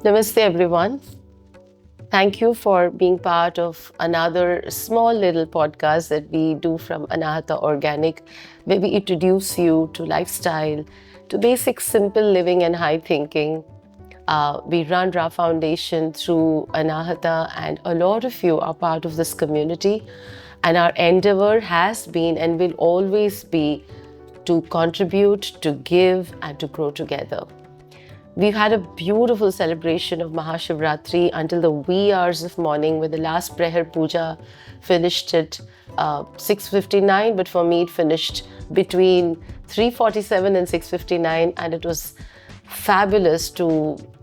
Namaste everyone. Thank you for being part of another small little podcast that we do from Anahata Organic, where we introduce you to lifestyle, to basic simple living and high thinking. We run Ra Foundation through Anahata, and a lot of you are part of this community. And our endeavor has been and will always be to contribute, to give, and to grow together. We've had a beautiful celebration of Mahashivratri until the wee hours of morning, where the last prayer puja finished at 6:59, but for me it finished between 3:47 and 6:59, and it was fabulous to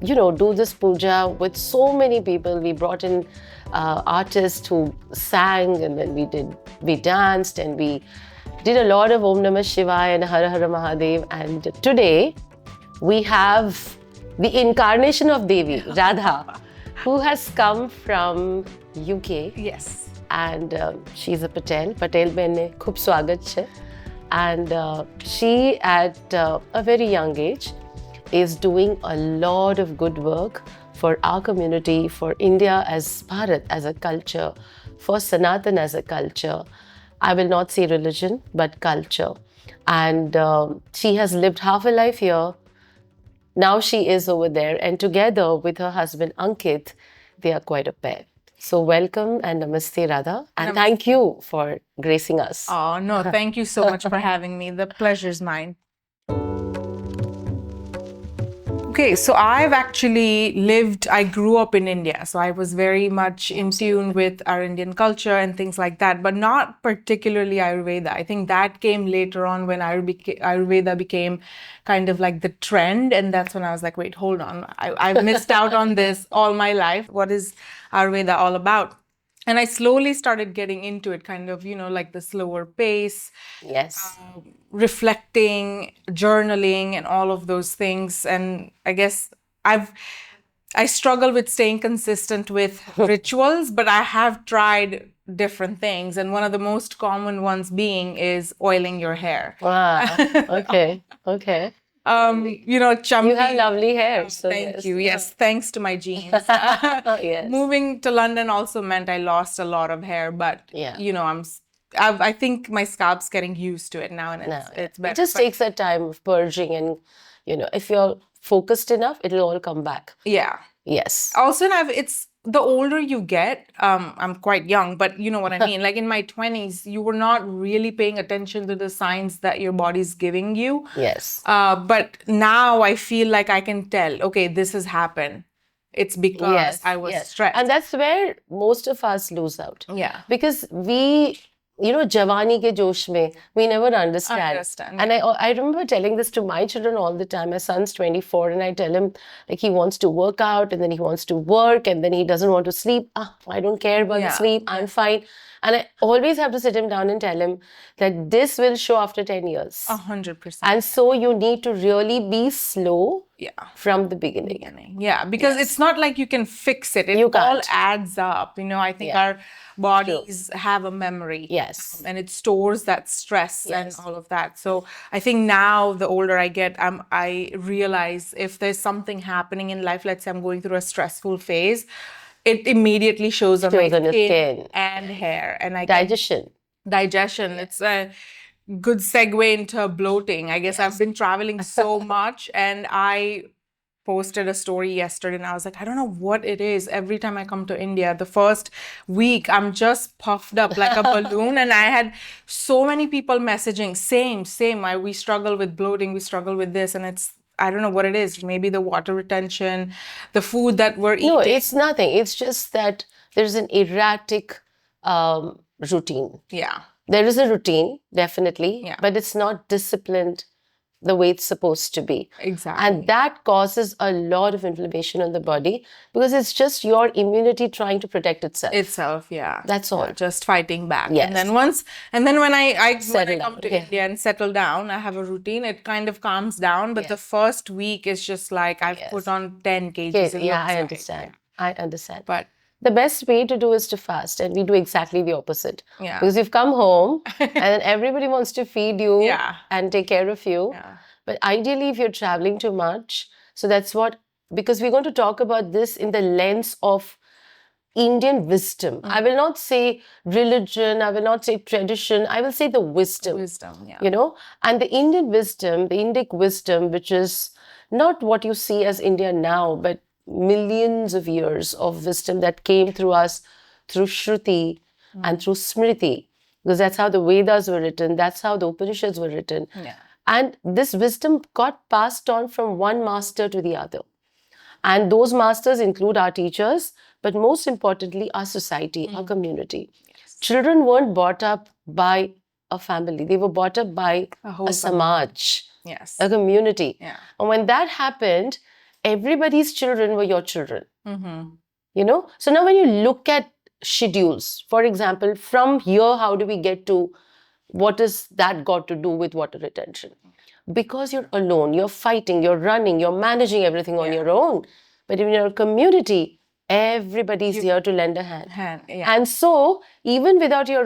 do this puja with so many people. We brought in artists who sang, and then we danced, and we did a lot of Om Namah Shivaya and Har Har Mahadev. And today we have the incarnation of Devi, Radha, who has come from UK. Yes. And she's a Patel. Patel benne khub swagat chhe. And she, at a very young age, is doing a lot of good work for our community, for India as Bharat, as a culture, for Sanatan as a culture. I will not say religion, but culture. And she has lived half a life here. Now she is over there, and together with her husband Ankit, they are quite a pair. So welcome and namaste, Radha, and Namaste. Thank you for gracing us. Oh, no, thank you so much for having me. The pleasure's mine. Okay, so I grew up in India, so I was very much in tune with our Indian culture and things like that, but not particularly Ayurveda. I think that came later on when Ayurveda became kind of like the trend, and that's when I was like, wait, hold on, I've missed out on this all my life. What is Ayurveda all about? And I slowly started getting into it, kind of, like the slower pace. Yes. Reflecting, journaling, and all of those things. And I guess I struggle with staying consistent with rituals, but I have tried different things. And one of the most common ones is oiling your hair. Wow. Okay. Okay. Champi. You have lovely hair. So Thank you. Yes, thanks to my genes. Yes. Moving to London also meant I lost a lot of hair, but Yeah. I think my scalp's getting used to it now, and it's better. It just takes that time of purging, and if you're focused enough, it'll all come back. Yeah. Yes. Also, it's the older you get, I'm quite young, but you know what I mean? Like in my 20s, you were not really paying attention to the signs that your body's giving you. Yes. But now I feel like I can tell, okay, this has happened. It's because I was stressed. And that's where most of us lose out. Yeah. Because we, Javani ke josh mein, we never understand. And I remember telling this to my children all the time. My son's 24, and I tell him, like, he wants to work out, and then he wants to work, and then he doesn't want to sleep. I don't care about the sleep. I'm fine. And I always have to sit him down and tell him that this will show after 10 years. 100%. And so you need to really be slow from the beginning. Yeah, because it's not like you can fix it. It all adds up. I think our bodies have a memory. Yes. And it stores that stress and all of that. So I think now the older I get, I realize if there's something happening in life, let's say I'm going through a stressful phase, it immediately shows on my skin and hair. And Digestion. It's a good segue into bloating. I guess I've been traveling so much, and I posted a story yesterday, and I was like, I don't know what it is. Every time I come to India, the first week, I'm just puffed up like a balloon. And I had so many people messaging, same. We struggle with bloating, we struggle with this, and I don't know what it is. Maybe the water retention, the food that we're eating. No, it's nothing. It's just that there's an erratic routine. Yeah. There is a routine, definitely, but it's not disciplined the way it's supposed to be. Exactly. And that causes a lot of inflammation in the body, because it's just your immunity trying to protect itself. That's all. Just fighting back. Yes. And then when I come to India and settle down, I have a routine. It kind of calms down, but the first week is just like I've put on 10 kgs. I understand. I understand. But the best way to do is to fast, and we do exactly the opposite. Yeah. Because you've come home and everybody wants to feed you and take care of you. Yeah. But ideally, if you're traveling too much, so that's what because we're going to talk about this in the lens of Indian wisdom. I will not say religion, I will not say tradition, I will say the wisdom. Wisdom, yeah. You know, and the Indian wisdom, the Indic wisdom, which is not what you see as India now, but millions of years of wisdom that came through us through Shruti and through Smriti, because that's how the Vedas were written, that's how the Upanishads were written. Yeah. And this wisdom got passed on from one master to the other. And those masters include our teachers, but most importantly, our society, our community. Yes. Children weren't brought up by a family, they were brought up by a samaj, Yes. a community. Yeah. And when that happened, everybody's children were your children. You know? So now when you look at schedules, for example, from here, how do we get to what is that got to do with water retention? Because you're alone, you're fighting, you're running, you're managing everything on your own. But in your community, everybody's here to lend a hand. And so, even without your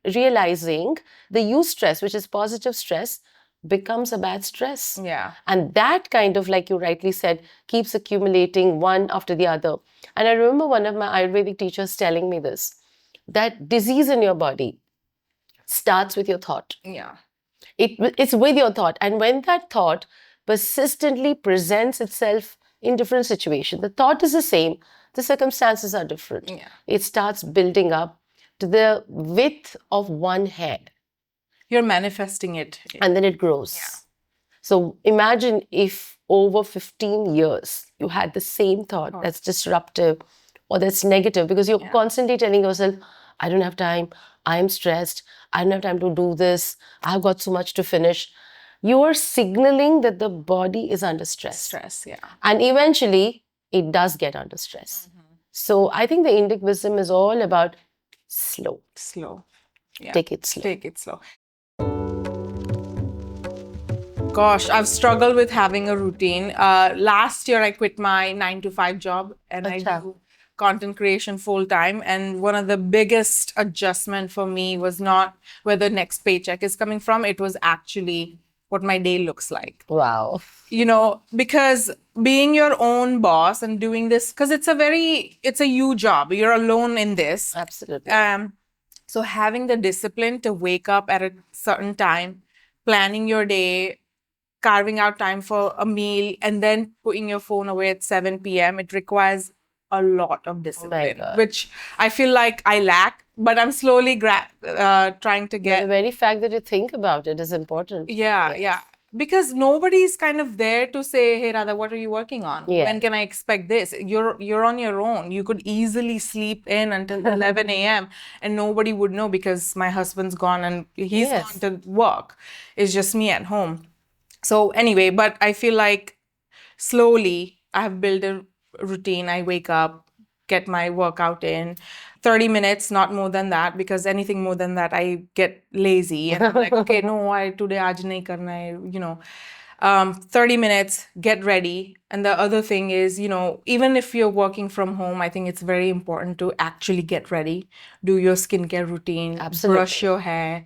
realizing, the eustress, which is positive stress, becomes a bad stress. Yeah. And that kind of, like you rightly said, keeps accumulating one after the other. And I remember one of my Ayurvedic teachers telling me this, that disease in your body starts with your thought. Yeah. It's with your thought. And when that thought persistently presents itself in different situations, the thought is the same, the circumstances are different. Yeah. It starts building up to the width of one hair. You're manifesting it. And then it grows. Yeah. So imagine if over 15 years you had the same thought that's disruptive or that's negative, because you're constantly telling yourself, I don't have time, I'm stressed, I don't have time to do this, I've got so much to finish. You are signaling that the body is under stress. Stress, yeah. And eventually, it does get under stress. So I think the Indic wisdom is all about slow. Slow. Yeah. Take it slow. Take it slow. Gosh, I've struggled with having a routine. Last year, I quit my 9-to-5 job and I do content creation full time. And one of the biggest adjustment for me was not where the next paycheck is coming from. It was actually what my day looks like. Wow. You know, because being your own boss and doing this, because it's a you job. You're alone in this. Absolutely. So having the discipline to wake up at a certain time, planning your day, carving out time for a meal, and then putting your phone away at 7 p.m., it requires a lot of discipline, which I feel like I lack, but I'm slowly trying to get. The very fact that you think about it is important. Yeah. Because nobody's kind of there to say, hey, Radha, what are you working on? When can I expect this? You're on your own. You could easily sleep in until 11 a.m. and nobody would know because my husband's gone and he's gone to work. It's just me at home. So anyway, but I feel like slowly I have built a routine. I wake up, get my workout in, 30 minutes, not more than that, because anything more than that, I get lazy. And I'm like, okay, no, today aaj nahi karna hai, you know. 30 minutes, get ready. And the other thing is, you know, even if you're working from home, I think it's very important to actually get ready, do your skincare routine, brush your hair,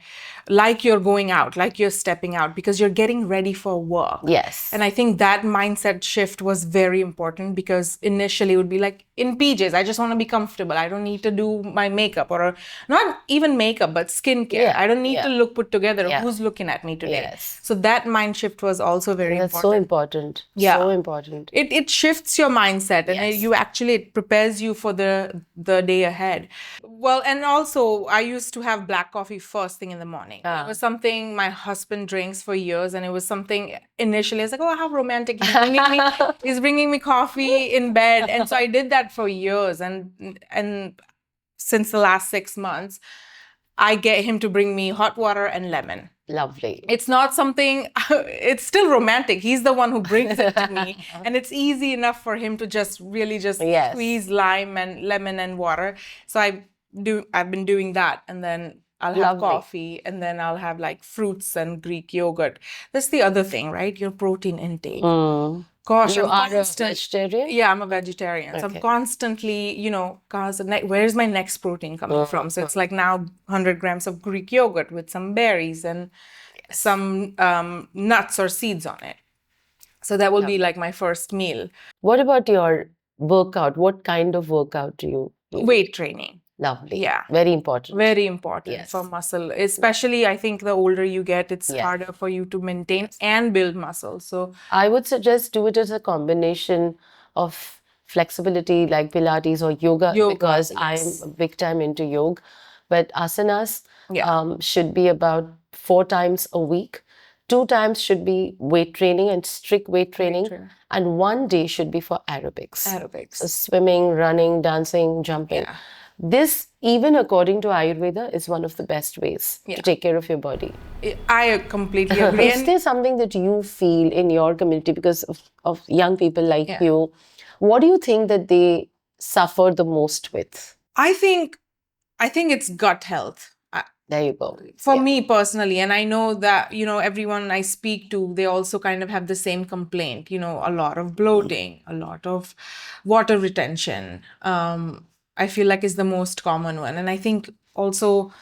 like you're going out, like you're stepping out, because you're getting ready for work. Yes. And I think that mindset shift was very important, because initially it would be like, in PJs, I just want to be comfortable. I don't need to do my makeup, or not even makeup, but skincare. I don't need to look put together. Who's looking at me today? Yes. So that mind shift was also very important. That's so important. Yeah. So important. It shifts your mindset, and it prepares you for the day ahead. Well, and also I used to have black coffee first thing in the morning. It was something my husband drinks for years, and it was something initially I was like, oh, how romantic. He's bringing me coffee in bed. And so I did that for years, and since the last 6 months, I get him to bring me hot water and lemon. Lovely. It's not something, it's still romantic. He's the one who brings it to me. And it's easy enough for him to just really squeeze lime and lemon and water. So I've been doing that. And then I'll have coffee, and then I'll have like fruits and Greek yogurt. That's the other thing, right? Your protein intake. Gosh, you are a vegetarian? Yeah, I'm a vegetarian. Okay. So I'm constantly, you know, where's my next protein coming from? So it's like now 100 grams of Greek yogurt with some berries and some nuts or seeds on it. So that will be like my first meal. What about your workout? What kind of workout do you do? Weight training. Lovely. Yeah. Very important. Very important Yes. for muscle. Especially, I think the older you get, it's Yes. harder for you to maintain and build muscle. So I would suggest do it as a combination of flexibility like Pilates or yoga, because yes. I'm big time into yoga. But asanas Yeah. should be about 4 times a week. 2 times should be weight training and strict weight training. And 1 day should be for aerobics. So swimming, running, dancing, jumping. Yeah. This, even according to Ayurveda, is one of the best ways to take care of your body. I completely agree. Is there something that you feel in your community because of young people like you? What do you think that they suffer the most with? I think it's gut health. There you go. For me personally, and I know that, everyone I speak to, they also kind of have the same complaint, a lot of bloating, a lot of water retention. I feel like is the most common one. And I think also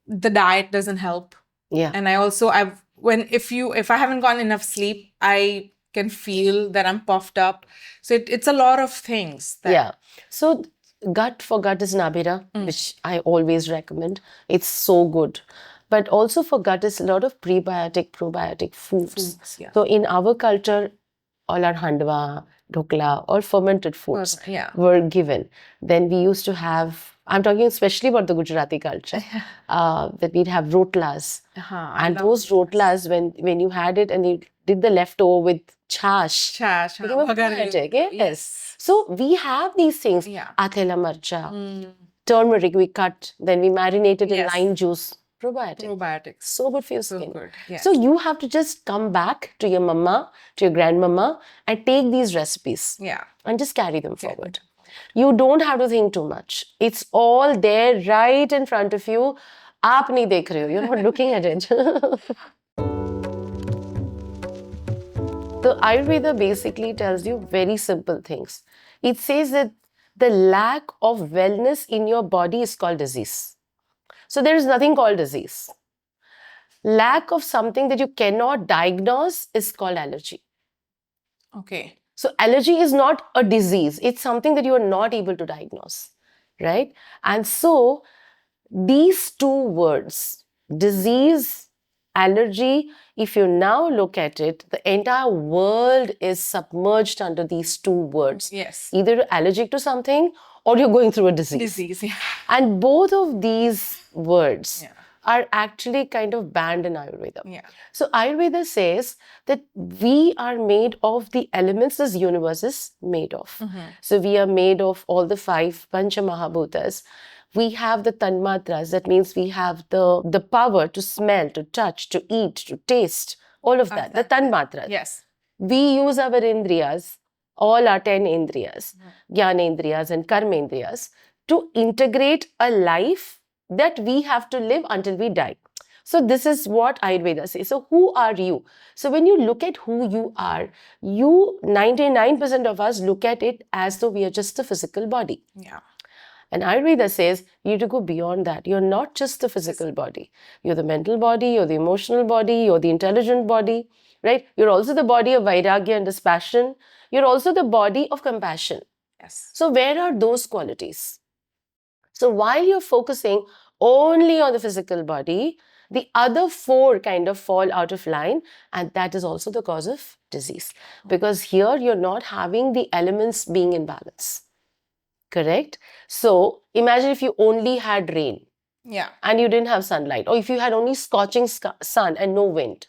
the diet doesn't help. Yeah. And if I haven't gotten enough sleep, I can feel that I'm puffed up. So it's a lot of things. So gut for gut is Nabira, which I always recommend. It's so good. But also for gut is a lot of prebiotic, probiotic foods. So in our culture, all our handwa, dhokla, or fermented foods were given. Then we used to have, I'm talking especially about the Gujarati culture, that we'd have rotlas. And those rotlas, when you had it and you did the leftover with chash, became a probiotic. Yes. So we have these things. Athela marcha, turmeric we cut, then we marinate it in lime juice. Probiotics. So good for your skin. So you have to just come back to your mama, to your grandmama, and take these recipes. And just carry them forward. You don't have to think too much. It's all there right in front of you. Aap nahi dekh rahe ho. You're not looking at it. The Ayurveda basically tells you very simple things. It says that the lack of wellness in your body is called disease. So there is nothing called disease. Lack of something that you cannot diagnose is called allergy. Okay. So allergy is not a disease. It's something that you are not able to diagnose, right? And so these two words, disease, allergy, if you now look at it, the entire world is submerged under these two words. Yes. Either you're allergic to something or you're going through a disease. And both of these words are actually kind of banned in Ayurveda. So Ayurveda says that we are made of the elements this universe is made of. So we are made of all the 5 Pancha Mahabhutas. We have the tanmatras, that means we have the power to smell, to touch, to eat, to taste, all of that, the tanmatras. Yes. We use our indriyas, all our 10 indriyas, jnanendriyas and karmendriyas, to integrate a life that we have to live until we die. So this is what Ayurveda says. So who are you? So when you look at who you are, 99% of us look at it as though we are just a physical body. And Ayurveda says you need to go beyond that. You're not just the physical body. You're the mental body, you're the emotional body, you're the intelligent body, right? You're also the body of vairagya and dispassion. You're also the body of compassion. So where are those qualities? So while you're focusing only on the physical body, the other 4 kind of fall out of line, and that is also the cause of disease. Because here you're not having the elements being in balance. Correct? So imagine if you only had rain and you didn't have sunlight, or if you had only scorching sun and no wind.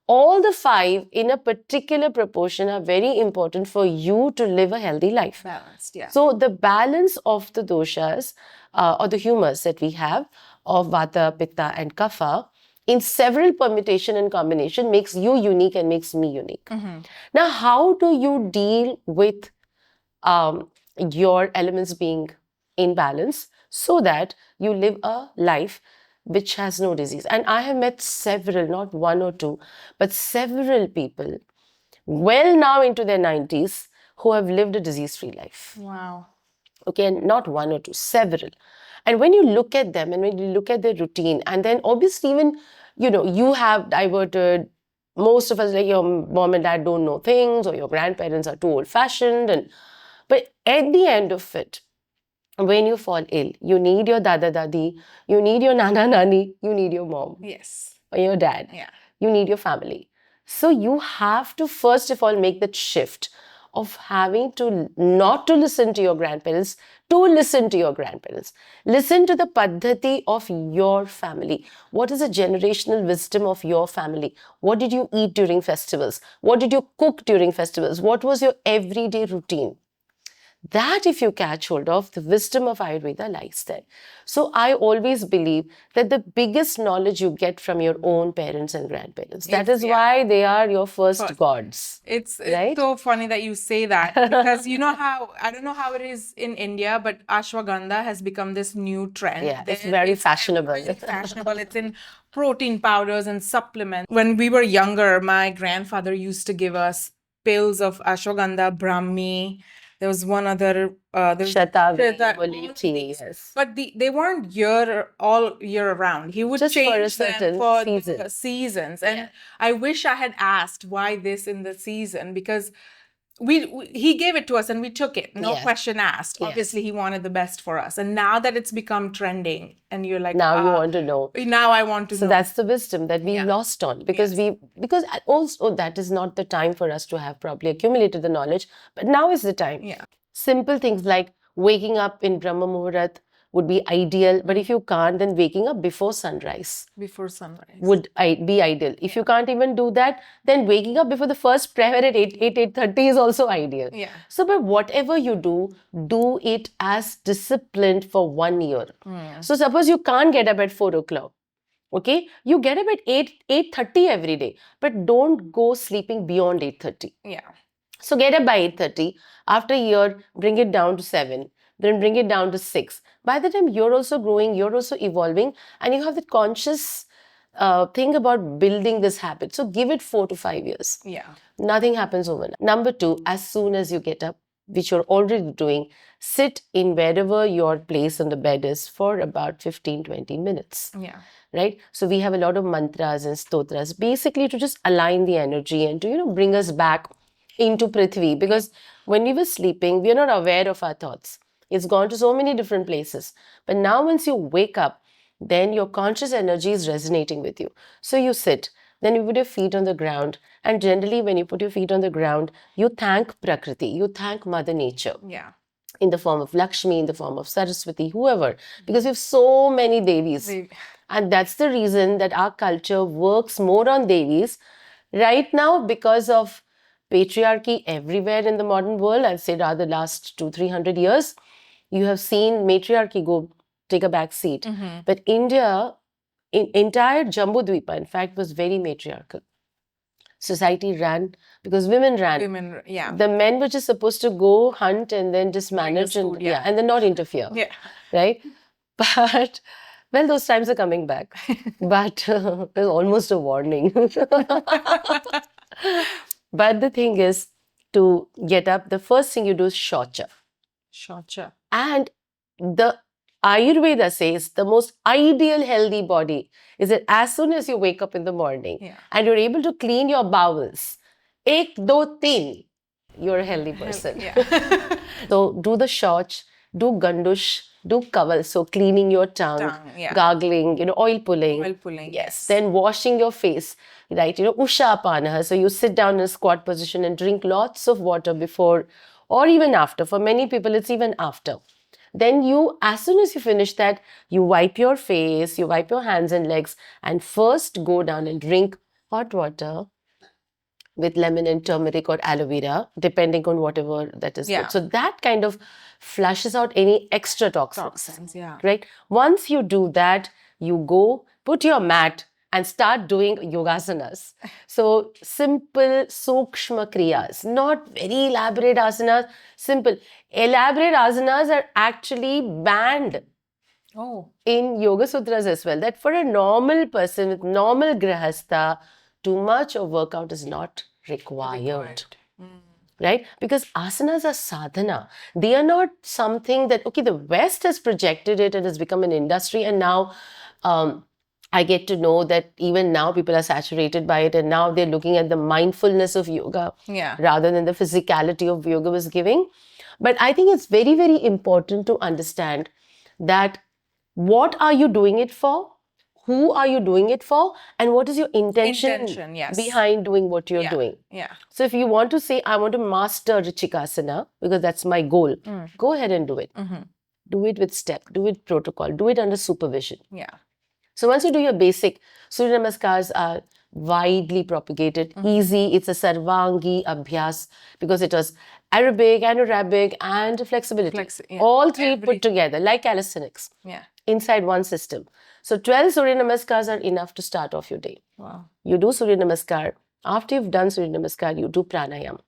All the 5 in a particular proportion are very important for you to live a healthy life. Balanced, So the balance of the doshas or the humors that we have of Vata, Pitta and Kapha in several permutation and combination makes you unique and makes me unique. Now, how do you deal with your elements being in balance so that you live a life which has no disease? And I have met several, not 1 or 2, but several people well now into their 90s who have lived a disease-free life. Wow. Okay, and not 1 or 2, several. And when you look at them and when you look at their routine, and then obviously even, you have diverted most of us, like your mom and dad don't know things, or your grandparents are too old fashioned. But at the end of it, when you fall ill, you need your dada dadi, you need your nana nani, you need your mom. Yes. Or your dad. Yeah. You need your family. So you have to first of all make that shift of having to not to listen to your grandparents, to listen to your grandparents. Listen to the paddhati of your family. What is the generational wisdom of your family? What did you eat during festivals? What did you cook during festivals? What was your everyday routine? That, if you catch hold of, the wisdom of Ayurveda lies there. So I always believe that the biggest knowledge you get from your own parents and grandparents. That is why they are your first gods. It's right? so funny that you say that, because you know how, I don't know how it is in India, but ashwagandha has become this new trend. Yeah, it's very fashionable. Very fashionable. It's in protein powders and supplements. When we were younger, my grandfather used to give us pills of ashwagandha, brahmi. There was one other, Shatavari, all Malay of tea, these. yes. But they weren't all year round. He would Just for a change them certain for season. the seasons. And I wish I had asked why this in the season, because he gave it to us and we took it, no question asked. Obviously, he wanted the best for us. And now that it's become trending, and you're like, now you want to know. Now I want to know. So that's the wisdom that we lost on, because because also that is not the time for us to have properly accumulated the knowledge. But now is the time. Simple things like waking up in Brahma Muhurat would be ideal, but if you can't, then waking up before sunrise would be ideal. If you can't even do that, then waking up before the first prayer at 8:30 is also ideal. So, but whatever you do it as disciplined for 1 year. So, suppose you can't get up at 4 o'clock. Okay, you get up at 8:30 every day, but don't go sleeping beyond 8:30. So get up by 8:30. After a year, bring it down to 7. Then bring it down to 6. By the time you're also growing, you're also evolving, and you have the conscious thing about building this habit. So give it 4 to 5 years. Nothing happens overnight. Number 2, as soon as you get up, which you're already doing, sit in wherever your place on the bed is for about 15-20 minutes. Right? So we have a lot of mantras and stotras, basically to just align the energy and to, bring us back into Prithvi, because when we were sleeping, we are not aware of our thoughts. It's gone to so many different places. But now once you wake up, then your conscious energy is resonating with you. So you sit, then you put your feet on the ground. And generally, when you put your feet on the ground, you thank Prakriti, you thank Mother Nature. In the form of Lakshmi, in the form of Saraswati, whoever. Because we have so many Devis. And that's the reason that our culture works more on Devis right now, because of patriarchy everywhere in the modern world. I'd say rather last 200-300 years, you have seen matriarchy take a back seat. But India, entire Jambudvipa, in fact, was very matriarchal. Society ran because women ran. The men were just supposed to go hunt and then just manage and then not interfere. Right? But well, those times are coming back. But there's almost a warning. But the thing is, to get up, the first thing you do is shocha. And the Ayurveda says the most ideal healthy body is that as soon as you wake up in the morning and you're able to clean your bowels, ek, do, teen, you're a healthy person. So do the shoch, do gandush, do kaval, so cleaning your tongue, gargling, oil pulling. Yes. Then washing your face, right? Usha apanaha. So you sit down in a squat position and drink lots of water before or even after. For many people, it's even after. Then you, as soon as you finish that, you wipe your face, you wipe your hands and legs, and first go down and drink hot water with lemon and turmeric or aloe vera, depending on whatever that is good. So that kind of flushes out any extra toxins. Right? Once you do that, you go, put your mat and start doing yogasanas. So simple sukshma kriyas, not very elaborate asanas, simple. Elaborate asanas are actually banned in Yoga Sutras as well, that for a normal person with normal grahastha, too much of workout is not required. Right? Because asanas are sadhana. They are not something that, the West has projected it and has become an industry, and now I get to know that even now people are saturated by it, and now they're looking at the mindfulness of yoga rather than the physicality of yoga was giving. But I think it's very, very important to understand that what are you doing it for? Who are you doing it for? And what is your intention behind doing what you're doing? So if you want to say, I want to master Chikasana because that's my goal, go ahead and do it. Do it with step, do it protocol, do it under supervision. So once you do your basic, Surya Namaskars are widely propagated, easy. It's a Sarvangi Abhyas because it was Arabic, anaerobic, and flexibility. All three put together, like calisthenics, inside one system. So 12 Surya Namaskars are enough to start off your day. You do Surya Namaskar. After you've done Surya Namaskar, you do pranayam.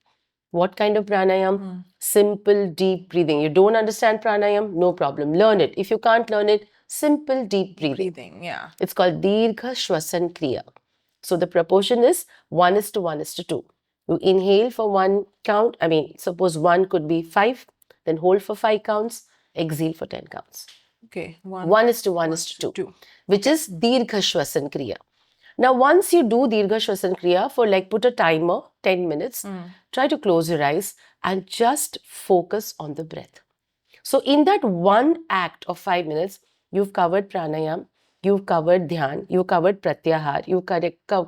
What kind of pranayam? Simple, deep breathing. You don't understand pranayam? No problem. Learn it. If you can't learn it, simple, deep breathing. It's called Dirgha Shwasan Kriya. So the proportion is 1:1:2. You inhale for 1 count. I mean, suppose 1 could be 5, then hold for 5 counts, exhale for 10 counts. 1:1:2, which is Dirgha Shwasan Kriya. Now, once you do Dirgha Shwasan Kriya for put a timer, 10 minutes, try to close your eyes and just focus on the breath. So, in that one act of 5 minutes, you've covered pranayam, you've covered dhyan, you've covered pratyahar, you've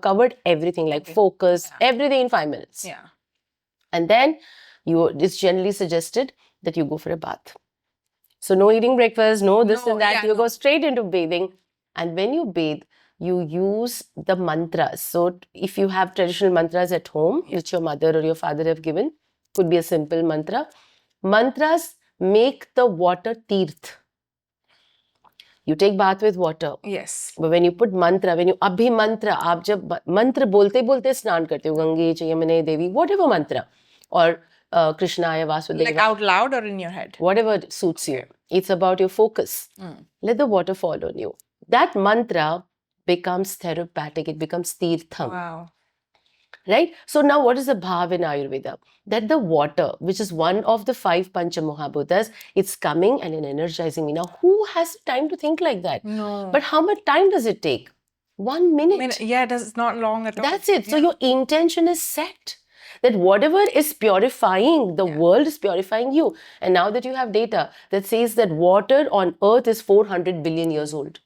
covered everything like focus, everything in 5 minutes. And then it's generally suggested that you go for a bath. So, no eating breakfast, no this and that. You go straight into bathing. And when you bathe, you use the mantras. So, if you have traditional mantras at home, which your mother or your father have given, could be a simple mantra. Mantras make the water tirth. You take bath with water. But when you put mantra, when you abhi mantra, aap jab mantra bolte snan karte ho, Gange, Yamune, Devi, whatever mantra, or Krishnaya, Vasudeva. Like out loud or in your head? Whatever suits you. It's about your focus. Let the water fall on you. That mantra becomes therapeutic. It becomes tirtham. Wow. Right? So now what is the bhav in Ayurveda? That the water, which is one of the 5 Pancha Mahabhutas, it's coming and energizing me. Now, who has time to think like that? No. But how much time does it take? 1 minute. It's not long at all. That's it. So your intention is set. That whatever is purifying, the world is purifying you. And now that you have data that says that water on earth is 400 billion years old.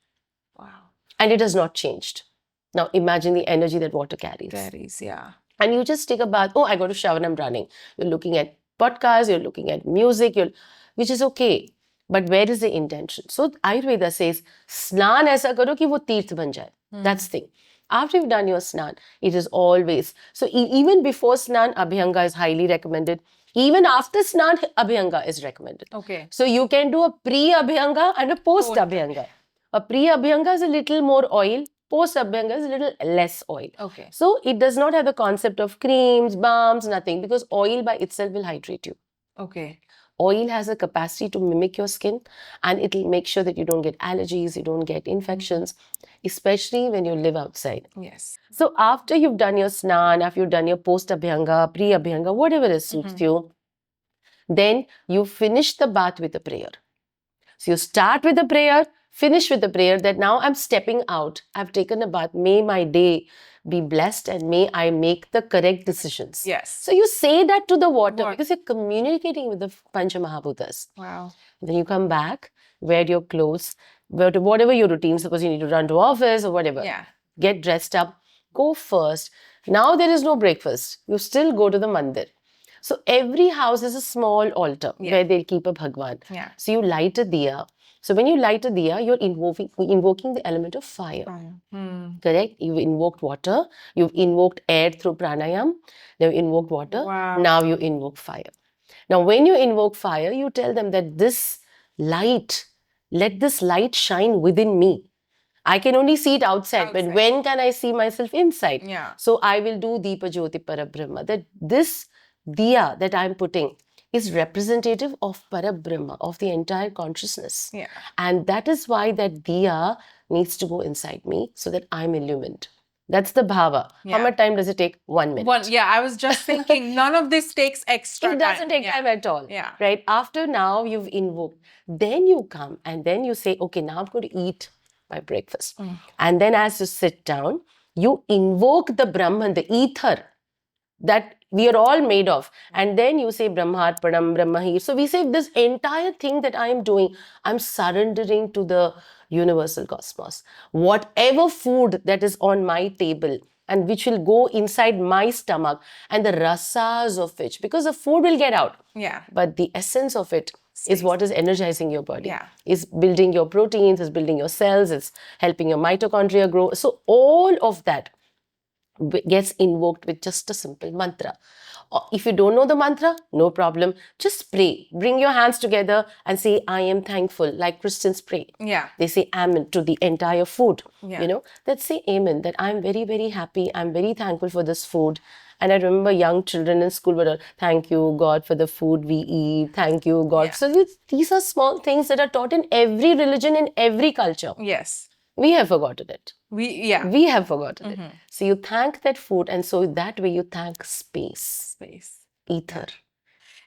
Wow. And it has not changed. Now imagine the energy that water carries. And you just take a bath. Oh, I got to shower and I'm running. You're looking at podcasts, you're looking at music, which is okay. But where is the intention? So Ayurveda says, snan aisa karo ki wo tirth ban jaye. That's the thing. After you've done your snan, it is always. So even before snan, Abhyanga is highly recommended. Even after snan, Abhyanga is recommended. Okay. So you can do a pre-Abhyanga and a post-Abhyanga. A pre-Abhyanga is a little more oil. Post-Abhyanga is a little less oil. Okay. So it does not have the concept of creams, balms, nothing. Because oil by itself will hydrate you. Okay. Oil has a capacity to mimic your skin and it will make sure that you don't get allergies, you don't get infections, especially when you live outside. Yes. So after you've done your snan, after you've done your post-Abhyanga, pre-Abhyanga, whatever is suits you, then you finish the bath with a prayer. So you start with a prayer, finish with a prayer that now I'm stepping out. I've taken a bath. May my day be blessed and may I make the correct decisions. Yes. So you say that to the water because you're communicating with the Pancha Mahabhutas. Wow. Then you come back, wear your clothes, whatever your routine. Suppose you need to run to office or whatever. Get dressed up. Go first. Now there is no breakfast. You still go to the mandir. So every house is a small altar where they'll keep a Bhagwan. So you light a diya. So when you light a diya, you're invoking the element of fire. Correct? You've invoked water. You've invoked air through pranayam. Now you invoked water. Wow. Now you invoke fire. Now when you invoke fire, you tell them that this light, let this light shine within me. I can only see it outside, but when can I see myself inside? So I will do Deepa Jyoti Parabrahma. That this diya that I'm putting is representative of Parabrahma, of the entire consciousness. And that is why that diya needs to go inside me so that I'm illumined. That's the bhava. How much time does it take? 1 minute. I was just thinking, none of this takes extra time. It doesn't take time at all. Right? After now you've invoked, then you come and then you say, okay, now I'm going to eat by breakfast. And then as you sit down, you invoke the Brahman, the ether that we are all made of. And then you say Brahmarpanam, Brahmahir. So we say this entire thing that I am doing, I'm surrendering to the universal cosmos. Whatever food that is on my table and which will go inside my stomach and the rasas of which, because the food will get out. Yeah. But the essence of it is what is energizing your body. Yeah. Is building your proteins, is building your cells, it's helping your mitochondria grow. So all of that gets invoked with just a simple mantra. If you don't know the mantra, no problem. Just pray. Bring your hands together and say, I am thankful, like Christians pray. Yeah. They say amen to the entire food. Yeah. You know, let's say amen, that I'm very, very happy. I'm very thankful for this food. And I remember young children in school were, thank you, God, for the food we eat. Thank you, God. Yeah. So these are small things that are taught in every religion, in every culture. Yes. We have forgotten it. We have forgotten it. So you thank that food, and so that way you thank space, ether.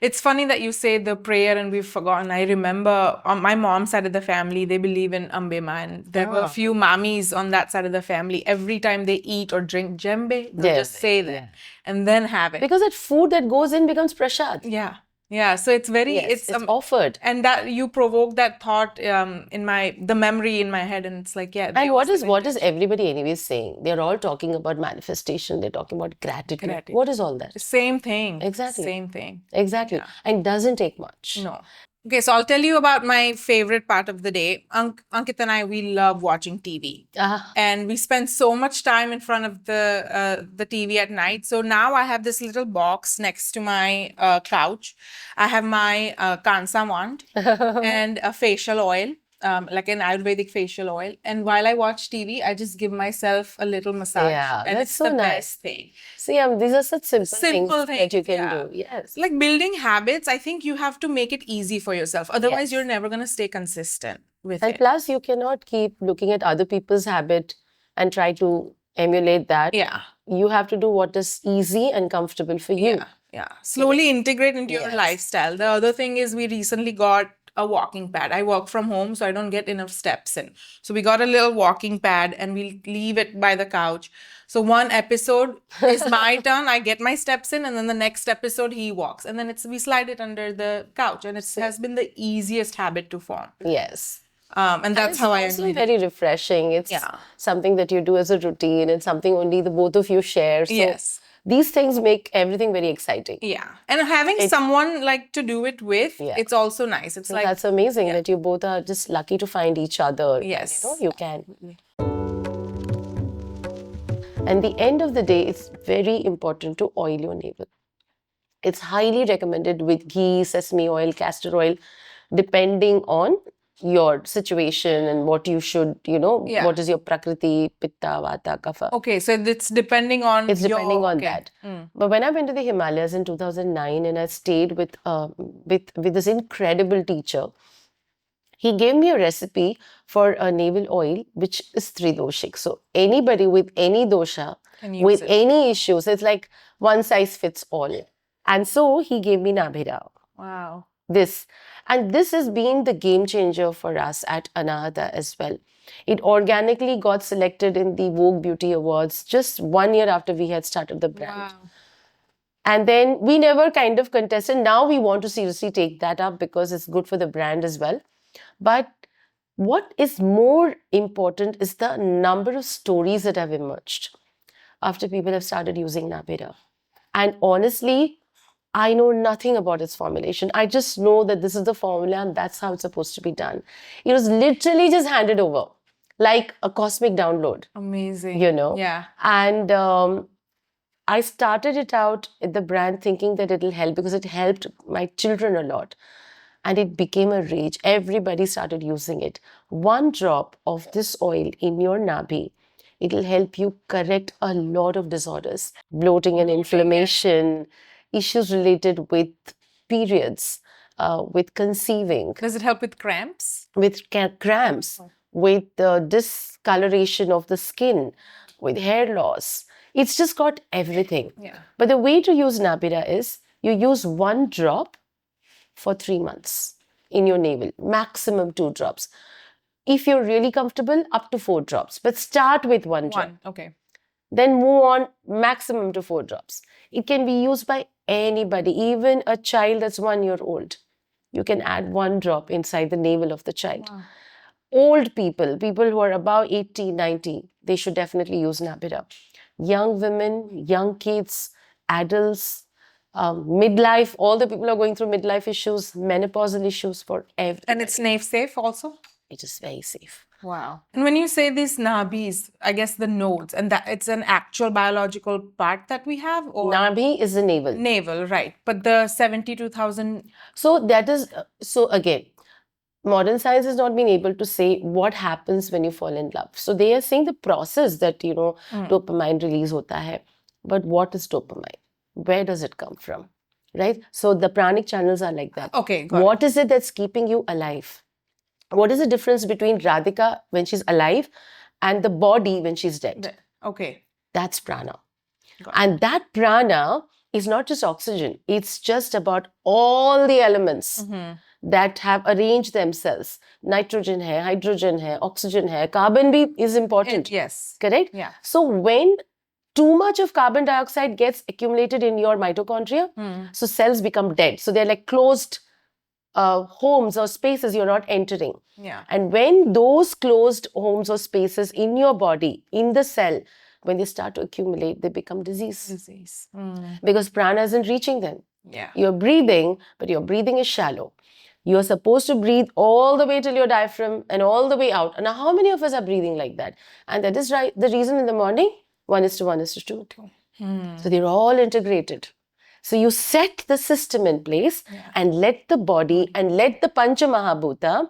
It's funny that you say the prayer and we've forgotten. I remember on my mom's side of the family, they believe in Ambema, and there were a few mammies on that side of the family. Every time they eat or drink jembe, they'll just say that and then have it. Because that food that goes in becomes prasad. Yeah. Yeah, so it's very, it's offered. And that you provoke that thought the memory in my head, and it's like, yeah. And what is everybody anyways saying? They're all talking about manifestation. They're talking about gratitude. What is all that? Same thing. Exactly. Same thing. Exactly. Yeah. And it doesn't take much. No. Okay, so I'll tell you about my favorite part of the day. Ankit and I, we love watching TV. And we spend so much time in front of the TV at night. So now I have this little box next to my couch. I have my Kansa wand and a facial oil, like an Ayurvedic facial oil. And while I watch TV, I just give myself a little massage. Yeah, and that's it's so the nice best thing. See, these are such simple things that you can do. Yes. Like building habits, I think you have to make it easy for yourself. Otherwise, you're never going to stay consistent with it. And plus, you cannot keep looking at other people's habit and try to emulate that. Yeah. You have to do what is easy and comfortable for you. Yeah. Slowly integrate into your lifestyle. The other thing is we recently got a walking pad. I work from home, so I don't get enough steps in. So we got a little walking pad and we leave it by the couch. So one episode is my turn. I get my steps in, and then the next episode he walks, and then we slide it under the couch, and it has been the easiest habit to form. Yes. And that's how I. It's also very refreshing. It's something that you do as a routine. It's something only the both of you share. So these things make everything very exciting. Yeah. And having someone like to do it with, it's also nice. It's like that's amazing that you both are just lucky to find each other. Yes. And, you can. And the end of the day, it's very important to oil your navel. It's highly recommended with ghee, sesame oil, castor oil, depending on your situation and what you should, what is your prakriti, pitta, vata, kapha. Okay, so it's depending on that. But when I went to the Himalayas in 2009 and I stayed with this incredible teacher, he gave me a recipe for a navel oil which is tridoshik. So anybody with any dosha, with any issues, it's like one size fits all. And so he gave me Nabhira. Wow. This has been the game changer for us at Anahata as well. It organically got selected in the Vogue Beauty Awards just 1 year after we had started the brand. Wow. And then we never kind of contested. Now we want to seriously take that up because it's good for the brand as well. But what is more important is the number of stories that have emerged after people have started using Nabhira. And honestly, I know nothing about its formulation. I just know that this is the formula and that's how it's supposed to be done. It was literally just handed over like a cosmic download. Amazing. Yeah. And I started it out at the brand thinking that it'll help because it helped my children a lot. And it became a rage. Everybody started using it. 1 drop of this oil in your nabhi, it'll help you correct a lot of disorders. Bloating and inflammation, issues related with periods, with conceiving. Does it help with cramps? With cramps, with the discoloration of the skin, with hair loss. It's just got everything. Yeah. But the way to use Nabhira is you use 1 drop for 3 months in your navel, maximum 2 drops. If you're really comfortable, up to 4 drops. But start with one drop. Okay. Then move on maximum to 4 drops. It can be used by anybody, even a child that's 1 year old. You can add 1 drop inside the navel of the child. Wow. Old people, people who are above 80, 90, they should definitely use Nabira. Young women, young kids, adults, midlife, all the people who are going through midlife issues, menopausal issues, for everything. And it's safe also? It is very safe. Wow. And when you say these nabis, I guess the nodes, and that it's an actual biological part that we have? Or Nabi is the navel. Navel, right. But the 72,000... So that is, so again, modern science has not been able to say what happens when you fall in love. So they are saying the process that, dopamine release hota hai. But what is dopamine? Where does it come from? Right? So the pranic channels are like that. Okay, got What is it that's keeping you alive? What is the difference between Radhika when she's alive and the body when she's dead? Okay. That's prana. And that prana is not just oxygen. It's just about all the elements that have arranged themselves. Nitrogen hai, hydrogen hai, oxygen hai, carbon is important. Yes. Correct? Yeah. So when too much of carbon dioxide gets accumulated in your mitochondria, so cells become dead. So they're like closed homes or spaces you're not entering. Yeah. And when those closed homes or spaces in your body, in the cell, when they start to accumulate, they become disease. Because prana isn't reaching them. Yeah. You're breathing, but your breathing is shallow. You're supposed to breathe all the way till your diaphragm and all the way out. And now, how many of us are breathing like that? And that is right. The reason in the morning, 1:1:2. So they're all integrated. So you set the system in place and let the body and let the Pancha Mahabhuta,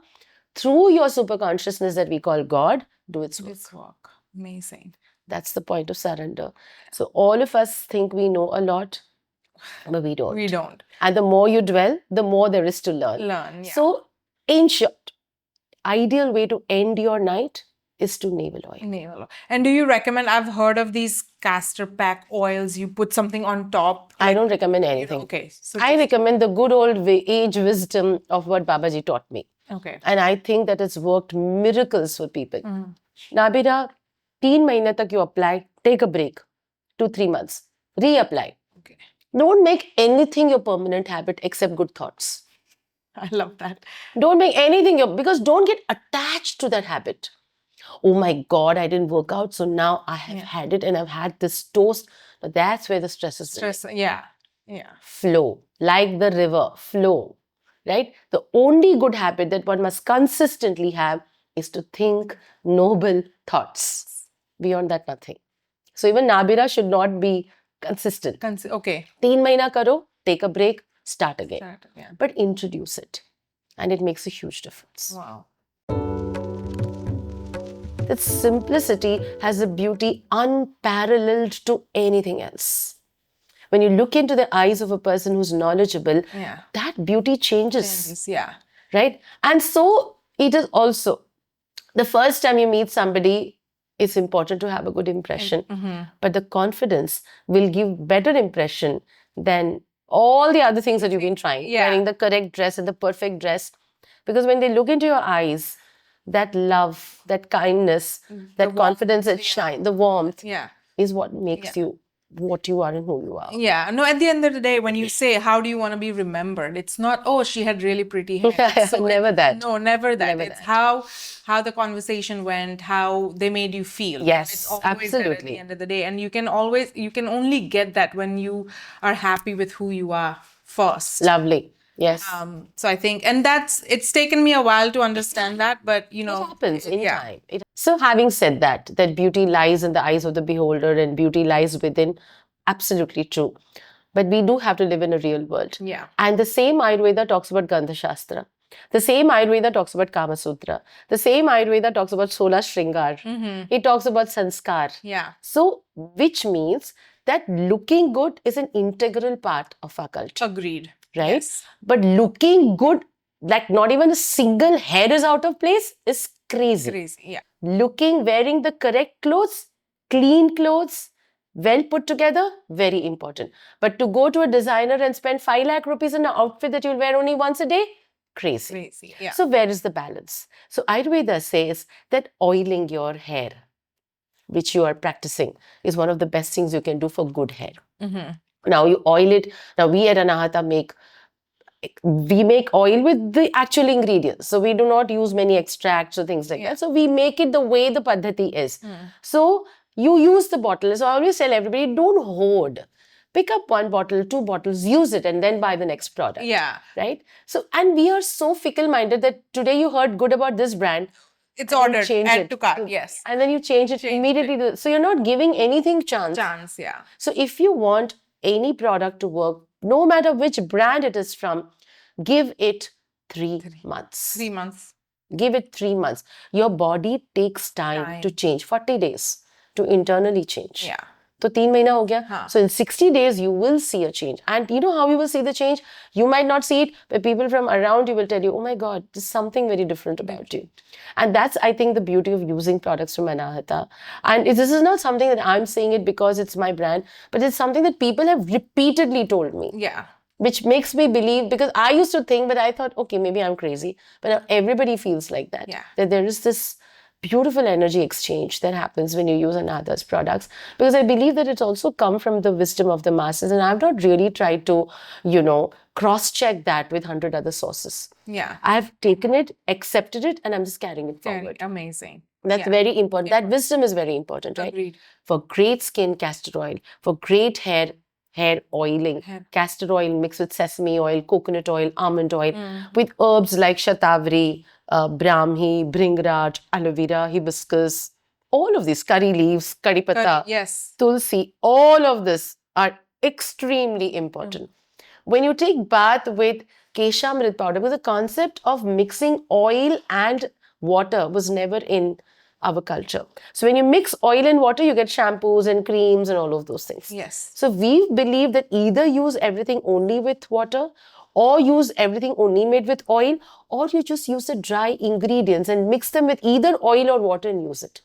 through your superconsciousness that we call God, do its work. Amazing. That's the point of surrender. So all of us think we know a lot, but we don't. We don't. And the more you dwell, the more there is to learn. Yeah. So in short, ideal way to end your night is to navel oil. Navel oil. And do you recommend, I've heard of these castor pack oils, you put something on top? I don't recommend anything. Okay. So I recommend the good old age wisdom of what Babaji taught me. Okay. And I think that it's worked miracles for people. Nabira, 3 months tak you apply, take a break, 2-3 months, reapply. Okay. Don't make anything your permanent habit except good thoughts. I love that. Don't make anything because don't get attached to that habit. Oh my God, I didn't work out, so now I have had it and I've had this toast. But that's where the stress is. Yeah. Flow, like the river, flow, right? The only good habit that one must consistently have is to think noble thoughts. Beyond that, nothing. So even Nabira should not be consistent. Okay. 3 months karo, take a break, start again. But introduce it. And it makes a huge difference. Wow. That simplicity has a beauty unparalleled to anything else. When you look into the eyes of a person who's knowledgeable, that beauty changes. Right? And so it is also, the first time you meet somebody, it's important to have a good impression. But the confidence will give better impression than all the other things that you've been trying. Wearing the correct dress and the perfect dress. Because when they look into your eyes, that love, that kindness, that confidence that shine, the warmth is what makes you what you are and who you are. Yeah. No, at the end of the day, when you say, how do you want to be remembered? It's not, oh, she had really pretty hair. So never that. No, never that. Never it's that. How the conversation went, how they made you feel. Yes, it's always absolutely. At the end of the day. And you can only get that when you are happy with who you are first. Lovely. Yes. So I think, and it's taken me a while to understand that, but it happens in time. So having said that beauty lies in the eyes of the beholder and beauty lies within, absolutely true. But we do have to live in a real world. Yeah. And the same Ayurveda talks about Gandha Shastra. The same Ayurveda talks about Kama Sutra. The same Ayurveda talks about Sola Shringar. It talks about Sanskar. Yeah. So, which means that looking good is an integral part of our culture. Agreed. Right? Yes. But looking good, like not even a single hair is out of place, is crazy. Crazy, yeah. Wearing the correct clothes, clean clothes, well put together, very important. But to go to a designer and spend 5 lakh rupees on an outfit that you'll wear only once a day, crazy. Crazy. Yeah. So where is the balance? So Ayurveda says that oiling your hair, which you are practicing, is one of the best things you can do for good hair. Now you oil it. Now we at Anahata make oil with the actual ingredients. So we do not use many extracts or things like that. So we make it the way the paddhati is. So you use the bottle. So I always tell everybody, don't hoard. Pick up one bottle, two bottles, use it, and then buy the next product. Yeah. Right? So, and we are so fickle-minded that today you heard good about this brand. It's and you ordered, change add it to cart, yes. And then you change it immediately. So you're not giving anything chance. Yeah. So if you want any product to work, no matter which brand it is from, give it 3 months. 3 months. Give it 3 months. Your body takes time to change. 40 days to internally change. Yeah. So 3 mahina ho gaya. So in 60 days, you will see a change. And you know how you will see the change? You might not see it, but people from around you will tell you, oh my God, there's something very different about you. And that's, I think, the beauty of using products from Anahata. And this is not something that I'm saying it because it's my brand, but it's something that people have repeatedly told me. Yeah. Which makes me believe, because I used to think, but I thought, okay, maybe I'm crazy. But now everybody feels like that. Yeah. That there is this beautiful energy exchange that happens when you use Anahata's products. Because I believe that it's also come from the wisdom of the masses. And I've not really tried to, cross-check that with 100 other sources. Yeah. I've taken it, accepted it, and I'm just carrying it forward. Amazing. That's very important. That wisdom is very important, right? Agreed. For great skin, castor oil. For great hair oiling. Castor oil mixed with sesame oil, coconut oil, almond oil, with herbs like shatavari, brahmi, bhringraj, aloe vera, hibiscus, all of these, curry leaves, curry patta, tulsi, all of this are extremely important. When you take bath with keshamrit powder, because the concept of mixing oil and water was never in our culture. So when you mix oil and water, you get shampoos and creams and all of those things. Yes. So we believe that either use everything only with water, or use everything only made with oil, or you just use the dry ingredients and mix them with either oil or water and use it.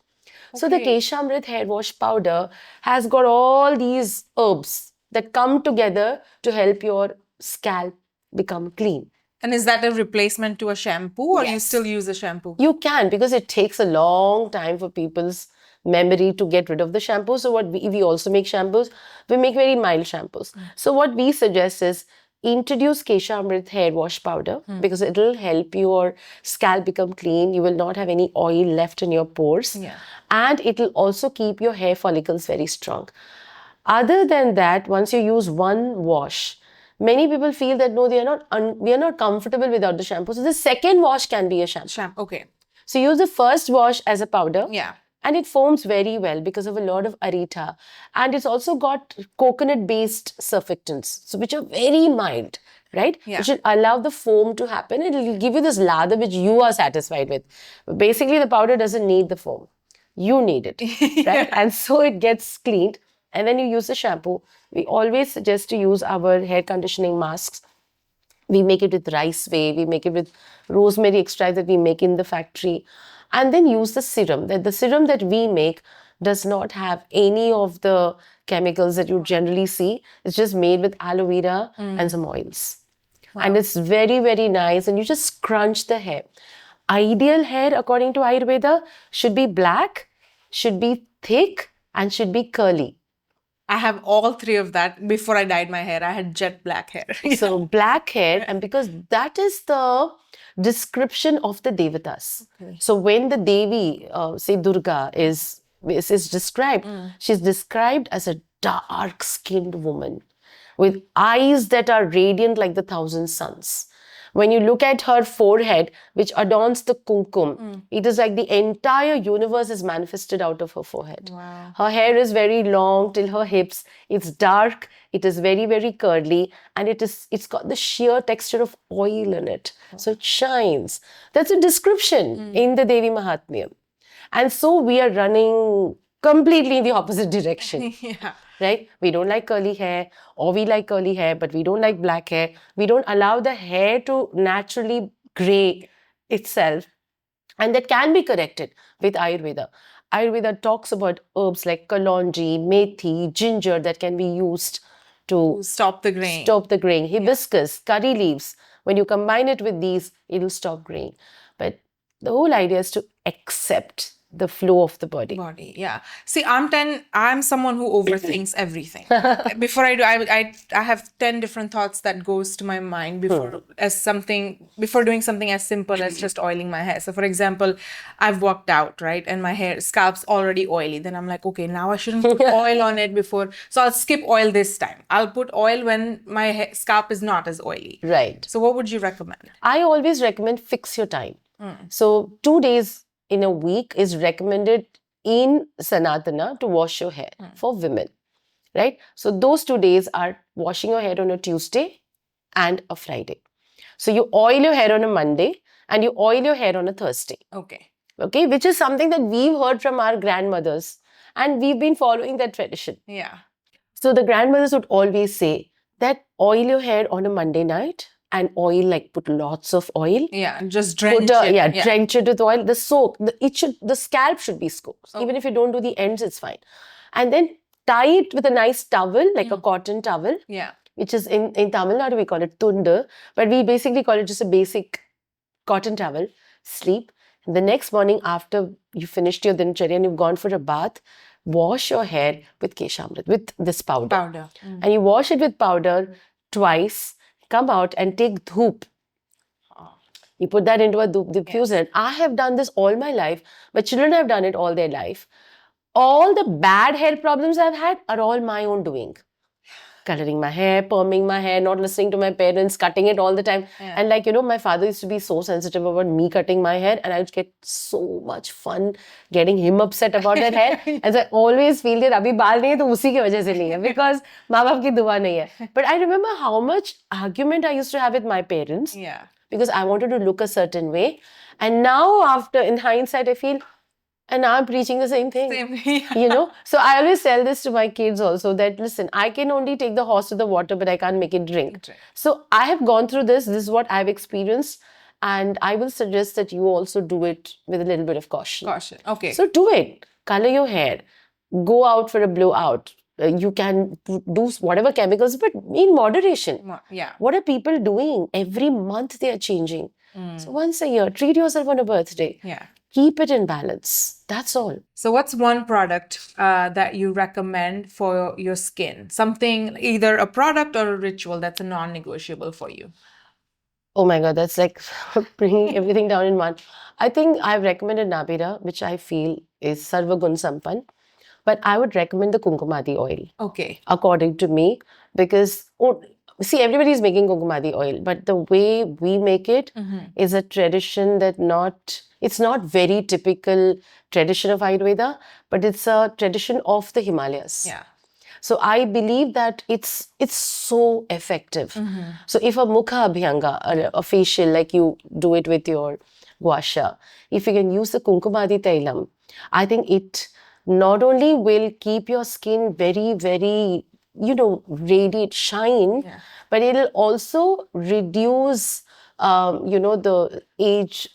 So the Keshamrit hair wash powder has got all these herbs that come together to help your scalp become clean. And is that a replacement to a shampoo, or you still use a shampoo? You can, because it takes a long time for people's memory to get rid of the shampoo. So what we also make shampoos, we make very mild shampoos. So what we suggest is introduce Keshamrit hair wash powder, because it will help your scalp become clean. You will not have any oil left in your pores. And it will also keep your hair follicles very strong. Other than that, once you use one wash, many people feel that no, we are not comfortable without the shampoo. So the second wash can be a shampoo. Okay. So use the first wash as a powder. Yeah. And it foams very well because of a lot of arita. And it's also got coconut-based surfactants, so which are very mild, right? Yeah. Which will allow the foam to happen, and it will give you this lather which you are satisfied with. But basically, the powder doesn't need the foam. You need it, right? And so it gets cleaned. And then you use the shampoo. We always suggest to use our hair conditioning masks. We make it with rice whey. We make it with rosemary extract that we make in the factory. And then use the serum. The serum that we make does not have any of the chemicals that you generally see. It's just made with aloe vera and some oils. Wow. And it's very, very nice. And you just scrunch the hair. Ideal hair, according to Ayurveda, should be black, should be thick, and should be curly. I have all three of that. Before I dyed my hair, I had jet black hair. So black hair, and because that is the description of the devatas. So when the Devi, say Durga, is described, she's described as a dark-skinned woman with eyes that are radiant like the 1,000 suns. When you look at her forehead, which adorns the kumkum, it is like the entire universe is manifested out of her forehead. Wow. Her hair is very long till her hips. It's dark. It is very, very curly. And it's got the sheer texture of oil in it. So it shines. That's a description in the Devi Mahatmya. And so we are running completely in the opposite direction. Right? We don't like curly hair, or we like curly hair, but we don't like black hair. We don't allow the hair to naturally gray itself. And that can be corrected with Ayurveda. Ayurveda talks about herbs like kalonji, methi, ginger that can be used to stop the graying. Hibiscus, curry leaves, When you combine it with these, it'll stop graying. But the whole idea is to accept the flow of the body. Yeah. See, I'm someone who overthinks everything. Before I do, I have 10 different thoughts that goes to my mind before doing something as simple as just oiling my hair. So for example, I've worked out, right? And my scalp's already oily. Then I'm like, okay, now I shouldn't put oil on it before. So I'll skip oil this time. I'll put oil when my scalp is not as oily. Right. So what would you recommend? I always recommend fix your time. So 2 days in a week is recommended in Sanatana to wash your hair for women, right? So those 2 days are washing your hair on a Tuesday and a Friday. So you oil your hair on a Monday and you oil your hair on a Thursday. Okay, which is something that we've heard from our grandmothers and we've been following that tradition. Yeah. So the grandmothers would always say that oil your hair on a Monday night and oil, like put lots of oil. Yeah, and just drench it. Drench it with oil. The scalp should be soaked. Even if you don't do the ends, it's fine. And then tie it with a nice towel, like a cotton towel. Yeah. Which is in Tamil Nadu, we call it tundu. But we basically call it just a basic cotton towel. Sleep. And the next morning after you finished your Dinacharya and you've gone for a bath, wash your hair with Keshamrit, with this powder. And you wash it with powder twice. Come out and take dhoop. You put that into a dhoop diffuser. I have done this all my life. My children have done it all their life. All the bad hair problems I've had are all my own doing. Coloring my hair, perming my hair, not listening to my parents, cutting it all the time. And like, my father used to be so sensitive about me cutting my hair and I would get so much fun getting him upset about that hair. And so I always feel that abhi baal nahi hai to usi ki wajah se nahi hai, because maa baap ki dua nahi hai. But I remember how much argument I used to have with my parents. Yeah. Because I wanted to look a certain way. And now in hindsight, I feel, and now I'm preaching the same thing. So I always tell this to my kids also that, listen, I can only take the horse to the water, but I can't make it drink. So I have gone through this. This is what I've experienced. And I will suggest that you also do it with a little bit of caution. Okay. So do it. Color your hair. Go out for a blowout. You can do whatever chemicals, but in moderation. What are people doing? Every month they are changing. So once a year, treat yourself on a birthday. Yeah. Keep it in balance. That's all. So what's one product that you recommend for your skin? Something, either a product or a ritual that's a non-negotiable for you. Oh my God, that's like bringing everything down in one. I think I've recommended Nabira, which I feel is Sarva Gun Sampan. But I would recommend the Kumkumadi oil. Okay. According to me, because see, everybody is making Kumkumadi oil, but the way we make it is a tradition that it's not very typical tradition of Ayurveda, but it's a tradition of the Himalayas. Yeah. So I believe that it's so effective. So if a Mukha Abhyanga, a facial, like you do it with your gua sha, if you can use the Kumkumadi Tailam, I think it not only will keep your skin very, very, radiate shine, but it'll also reduce, the age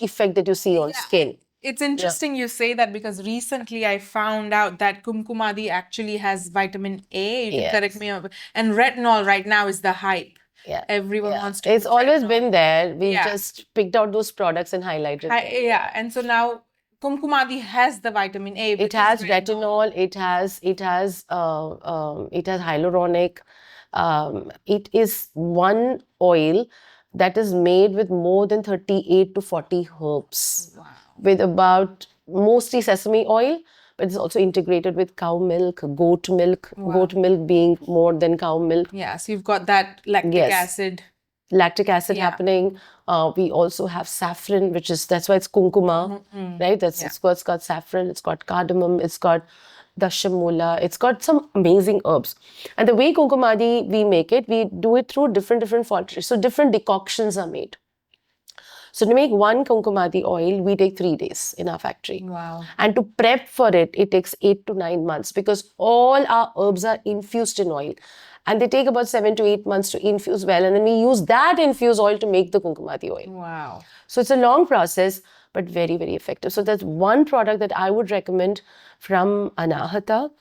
effect that you see on skin. It's interesting you say that, because recently I found out that Kumkumadi actually has vitamin A. You can correct me. And retinol right now is the hype. Yeah. Everyone wants to. It's always been there. We just picked out those products and highlighted them. And so now Kumkumadi has the vitamin A. It has retinol. It has hyaluronic. It is one oil that is made with more than 38 to 40 herbs. Wow. With about mostly sesame oil, but it's also integrated with cow milk, goat milk. Wow. Goat milk being more than cow milk. Yeah, so you've got that lactic acid. Lactic acid happening. We also have saffron, that's why it's kumkuma, right? It's got saffron, it's got cardamom, it's got dashamula, it's got some amazing herbs. And the way kumkumadi we make it, we do it through different filters. So different decoctions are made. So to make one kumkumadi oil, we take 3 days in our factory. Wow. And to prep for it, it takes 8 to 9 months, because all our herbs are infused in oil. And they take about 7 to 8 months to infuse well. And then we use that infused oil to make the kumkumadi oil. Wow. So it's a long process, but very, very effective. So that's one product that I would recommend from Anahata.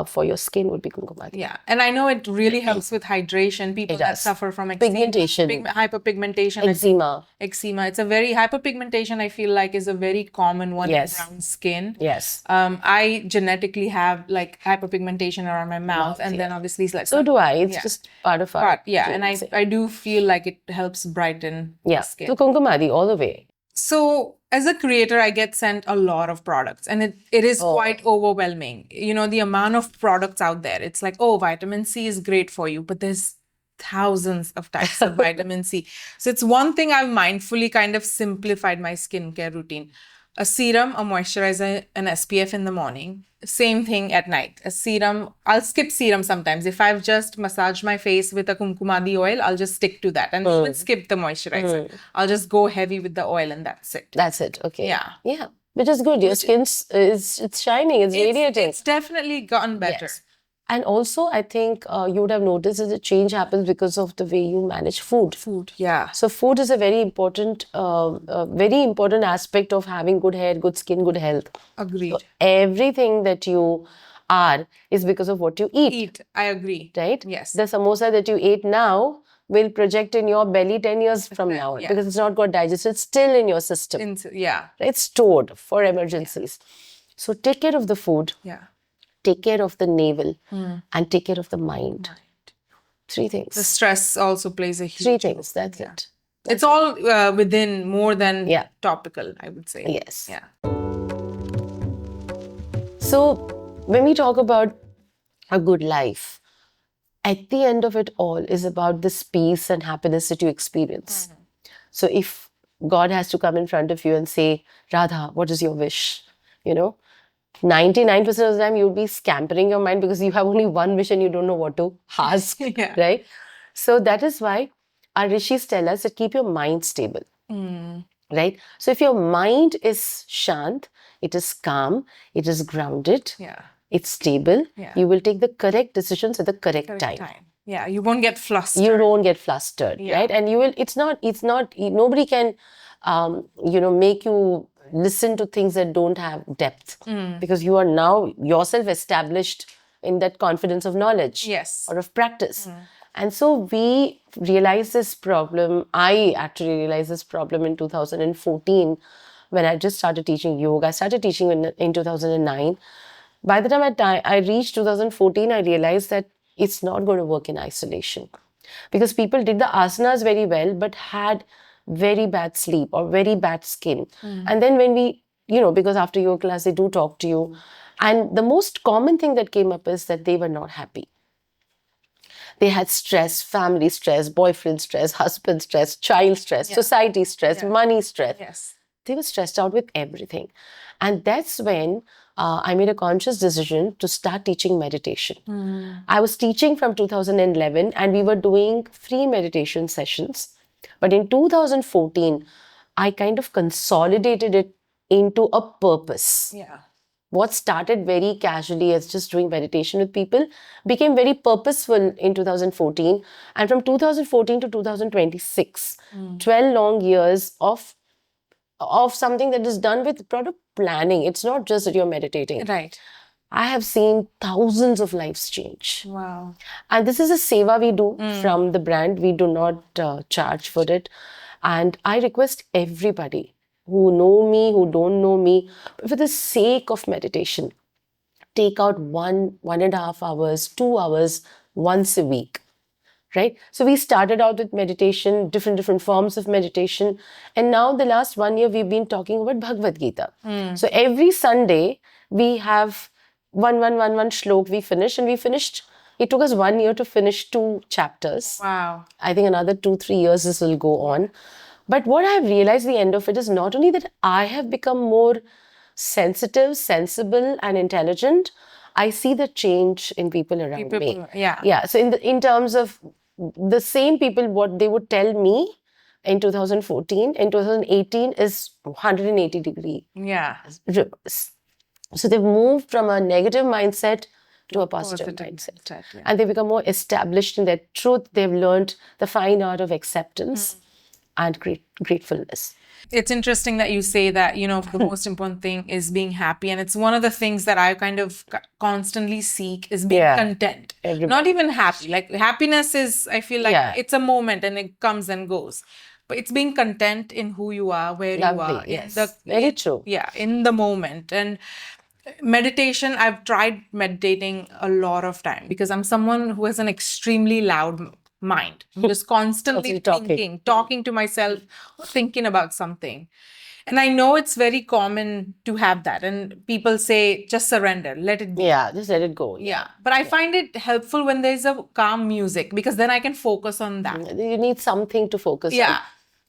for your skin would be Kumkumadi. Yeah, and I know it really helps with hydration. People that suffer from Pigmentation, hyperpigmentation, eczema. It's a very hyperpigmentation. I feel like is a very common one in brown skin. Yes. I genetically have like hyperpigmentation around my mouth, and then obviously it's like so do I. It's just part of our and I do feel like it helps brighten the skin. So Kumkumadi all the way. So as a creator, I get sent a lot of products, and it is quite overwhelming. You know, the amount of products out there. It's like, oh, vitamin C is great for you, but there's thousands of types of vitamin C. So it's one thing I've mindfully kind of simplified my skincare routine. A serum, a moisturizer, an SPF in the morning. Same thing at night. A serum, I'll skip serum sometimes. If I've just massaged my face with a kumkumadi oil, I'll just stick to that and even skip the moisturizer. I'll just go heavy with the oil and that's it. That's it. Okay. Yeah. Yeah. Which is good. Your skin's it's shining. It's radiating. It's definitely gotten better. Yes. And also, I think you would have noticed that the change happens because of the way you manage food. Yeah. So food is a very important aspect of having good hair, good skin, good health. Agreed. So everything that you are is because of what you eat. I agree. Right? Yes. The samosa that you ate now will project in your belly 10 years from now because it's not got digested. It's still in your system. It's stored for emergencies. So take care of the food. Yeah. Take care of the navel and take care of the mind. 3 things. The stress also plays a huge 3 things. That's it. It's all within more than topical, I would say. Yes. Yeah. So when we talk about a good life, at the end of it all is about this peace and happiness that you experience. So if God has to come in front of you and say, Radha, what is your wish? 99% of the time you'll be scampering your mind because you have only one wish and you don't know what to ask, right? So that is why our rishis tell us that keep your mind stable, right? So if your mind is shant, it is calm, it is grounded, it's stable, you will take the correct decisions at the correct time. Yeah, you won't get flustered. You won't get flustered, right? And you will, nobody can, make you listen to things that don't have depth because you are now yourself established in that confidence of knowledge or of practice. And so we realized this problem. I actually realized this problem in 2014 when I just started teaching yoga. I started teaching in 2009. By the time I reached 2014, I realized that it's not going to work in isolation because people did the asanas very well but had very bad sleep or very bad skin. And then when we, because after yoga class, they do talk to you. And the most common thing that came up is that they were not happy. They had stress, family stress, boyfriend stress, husband stress, child stress, society stress, money stress. They were stressed out with everything. And that's when I made a conscious decision to start teaching meditation. I was teaching from 2011 and we were doing free meditation sessions. But in 2014, I kind of consolidated it into a purpose. What started very casually as just doing meditation with people became very purposeful in 2014. And from 2014 to 2026, 12 long years of something that is done with product planning. It's not just that you're meditating. Right. I have seen thousands of lives change. Wow. And this is a seva we do from the brand. We do not charge for it. And I request everybody who know me, who don't know me, for the sake of meditation, take out 1.5 hours, 2 hours once a week. Right? So we started out with meditation, different forms of meditation. And now the last 1 year, we've been talking about Bhagavad Gita. So every Sunday, we have one shlok we finish. And we finished, it took us 1 year to finish 2 chapters. Wow. I think another 2-3 years this will go on. But what I've realized at the end of it is not only that I have become more sensitive, sensible, and intelligent, I see the change in people around me. Yeah. So in terms of the same people, what they would tell me in 2014, in 2018 is 180 degree. Yeah. So they've moved from a negative mindset to a positive mindset. And they become more established in their truth. They've learned the fine art of acceptance. and gratefulness. It's interesting that you say that, the most important thing is being happy. And it's one of the things that I kind of constantly seek is being content. Not even happy. Like happiness is, I feel like it's a moment and it comes and goes. But it's being content in who you are, where you are. Yes. Very true. Yeah, in the moment. And meditation, I've tried meditating a lot of time because I'm someone who has an extremely loud mind. I'm just constantly talking to myself, thinking about something. And I know it's very common to have that. And people say, just surrender, let it be. Yeah, just let it go. Yeah. But I find it helpful when there's a calm music because then I can focus on that. You need something to focus on.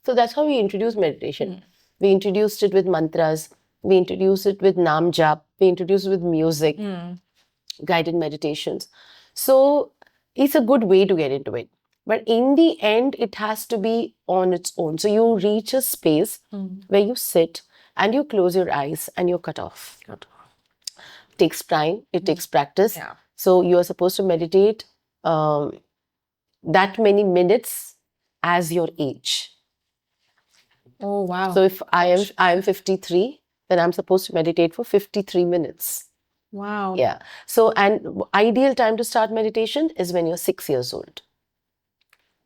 So that's how we introduced meditation. We introduced it with mantras. We introduced it with Nam Jap. We introduced it with music, guided meditations. So it's a good way to get into it. But in the end, it has to be on its own. So you reach a space where you sit and you close your eyes and you're cut off. It takes time. It takes practice. Yeah. So you are supposed to meditate that many minutes as your age. Oh, wow. So if I am 53, then I'm supposed to meditate for 53 minutes. Wow. Yeah. So, and ideal time to start meditation is when you're 6 years old.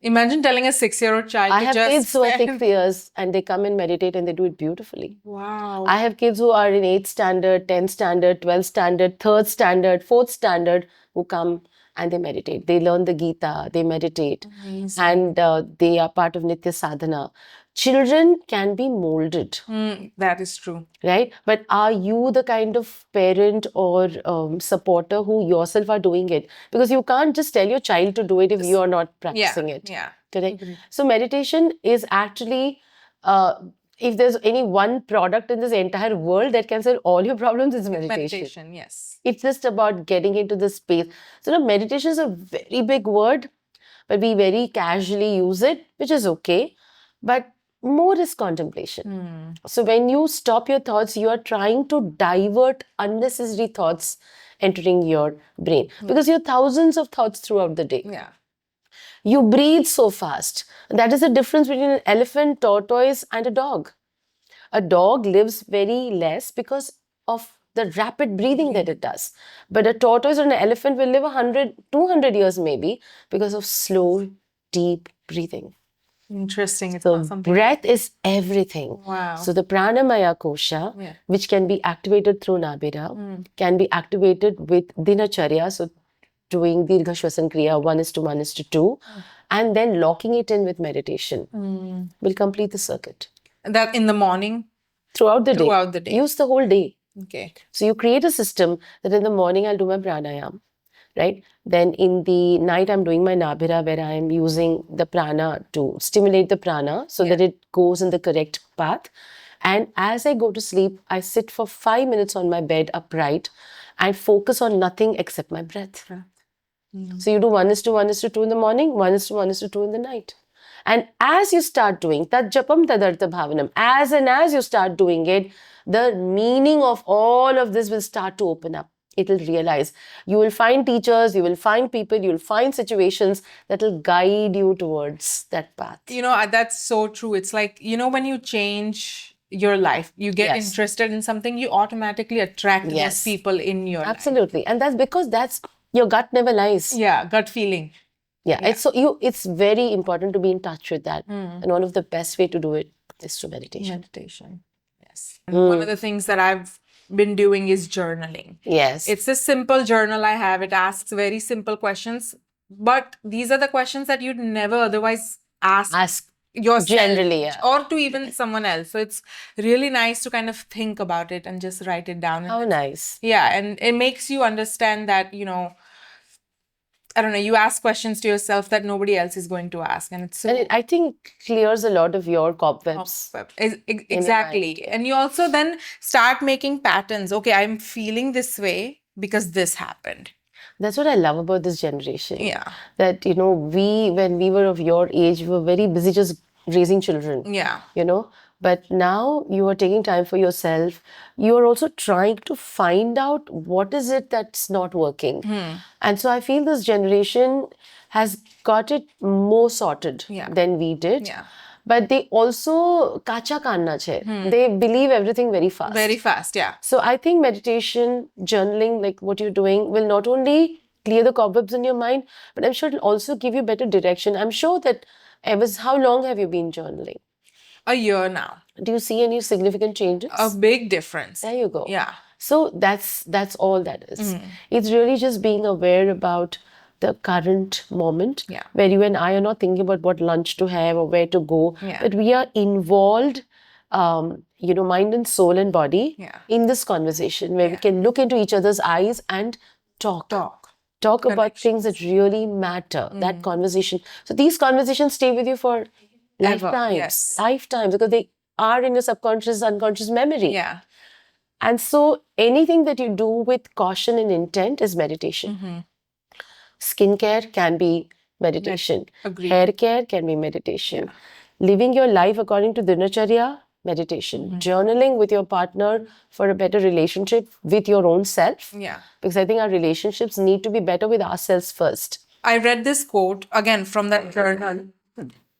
Imagine telling a 6-year-old child I to have just kids who are 6 years and they come and meditate and they do it beautifully. Wow. I have kids who are in 8th standard, 10th standard, 12th standard, 3rd standard, 4th standard who come and they meditate. They learn the Gita, they meditate. Amazing. And they are part of Nitya Sadhana. Children can be molded. That is true. Right? But are you the kind of parent or supporter who yourself are doing it? Because you can't just tell your child to do it if you are not practicing it. Yeah. Correct? So meditation is actually, if there's any one product in this entire world that can solve all your problems, it's meditation. Meditation, yes. It's just about getting into the space. So meditation is a very big word, but we very casually use it, which is okay. But more is contemplation. So when you stop your thoughts, you are trying to divert unnecessary thoughts entering your brain. Because you have thousands of thoughts throughout the day. Yeah. You breathe so fast. That is the difference between an elephant, tortoise, and a dog. A dog lives very less because of the rapid breathing that it does. But a tortoise or an elephant will live 100, 200 years maybe because of slow, deep breathing. Interesting. It's So not something. breath is everything. Wow. So the pranamaya kosha, which can be activated through Nabira, can be activated with Dinacharya, so doing Dirgha Shwasan Kriya 1:1:2, and then locking it in with meditation will complete the circuit. That in the morning? Throughout the day. Throughout the day. Use the whole day. Okay. So you create a system that in the morning I'll do my pranayam, right? Then in the night I'm doing my Nabhira where I'm using the prana to stimulate the prana so that it goes in the correct path. And as I go to sleep, I sit for 5 minutes on my bed upright and focus on nothing except my breath. So you do 1:1:2 in the morning, 1:1:2 in the night. And as you start doing tat japam tadartha bhavanam, as you start doing it, the meaning of all of this will start to open up. It will realize. You will find teachers, you will find people, you will find situations that will guide you towards that path. That's so true. It's like, when you change your life, you get interested in something, you automatically attract those people in your life. Absolutely. And that's because your gut never lies. Yeah, gut feeling. Yeah. It's very important to be in touch with that. And one of the best way to do it is through meditation. Meditation. Yes. And one of the things that I've been doing is journaling. Yes. It's a simple journal I have. It asks very simple questions, but these are the questions that you'd never otherwise ask yourself generally, or to even someone else. So it's really nice to kind of think about it and just write it down. How nice. Yeah. And it makes you understand that, I don't know, you ask questions to yourself that nobody else is going to ask. And it's and I think clears a lot of your cobwebs. Exactly. And you also then start making patterns. Okay, I'm feeling this way because this happened. That's what I love about this generation. Yeah. That, when we were of your age, we were very busy just raising children. Yeah. But now you are taking time for yourself. You are also trying to find out what is it that's not working. And so I feel this generation has got it more sorted than we did. Yeah. but they also kacha kanna chhe. They believe everything very fast. Very fast, yeah. So I think meditation, journaling, like what you're doing, will not only clear the cobwebs in your mind, but I'm sure it'll also give you better direction. I'm sure that how long have you been journaling? A year now. Do you see any significant changes? A big difference. There you go. Yeah. So that's all that is. It's really just being aware about the current moment, Yeah. where you and I are not thinking about what lunch to have or where to go, Yeah. but we are involved, mind and soul and body Yeah. in this conversation, where we can look into each other's eyes and talk about things that really matter, that conversation. So these conversations stay with you for lifetimes. Yes. Lifetimes, because they are in your subconscious, unconscious memory. Yeah. And so anything that you do with caution and intent is meditation. Skincare can be meditation. Agreed. Hair care can be meditation. Living your life according to Dinacharya, meditation. Journaling with your partner for a better relationship with your own self. Yeah. Because I think our relationships need to be better with ourselves first. I read this quote again from that journal.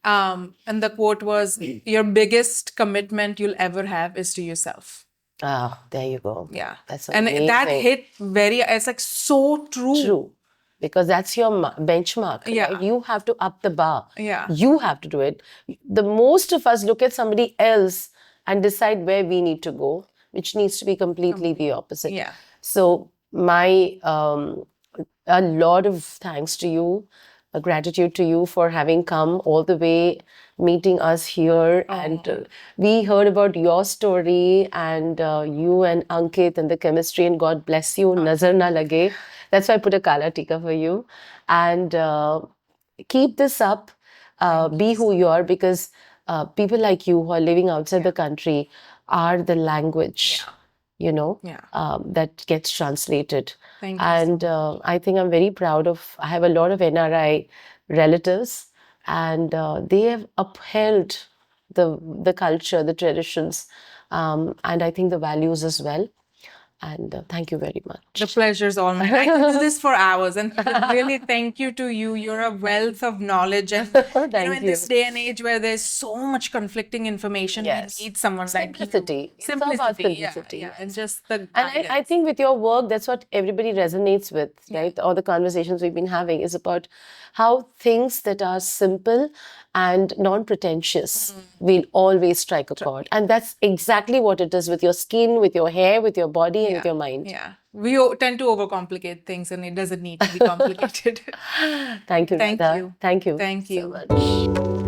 And the quote was, your biggest commitment you'll ever have is to yourself. Ah, there you go. Yeah. That's and amazing. that hit it's like so true. True. Because that's your benchmark. Yeah. Right? You have to up the bar. Yeah. You have to do it. The most of us look at somebody else and decide where we need to go, which needs to be completely the opposite. Yeah. So my a lot of thanks to you, gratitude to you for having come all the way, meeting us here. And we heard about your story and you and Ankit and the chemistry, and God bless you, nazar na lage. That's why I put a kala tika for you. And keep this up, be who you are, because people like you who are living outside the country are the language, that gets translated. Thank you. And I think I'm very proud I have a lot of NRI relatives, and they have upheld the culture, the traditions, and I think the values as well. And thank you very much. The pleasure's all mine. I could do this for hours. And really, thank you to you. You're a wealth of knowledge. And in this day and age where there's so much conflicting information, Yes. we need someone like you. Simplicity. It's all about simplicity. Yeah. And just the And I think with your work, that's what everybody resonates with, right? All the conversations we've been having is about how things that are simple and non-pretentious will always strike a chord. And that's exactly what it is with your skin, with your hair, with your body, and with your mind. Yeah. We tend to overcomplicate things, and it doesn't need to be complicated. Thank you, Thank Radha. you. Thank you. Thank you. So much.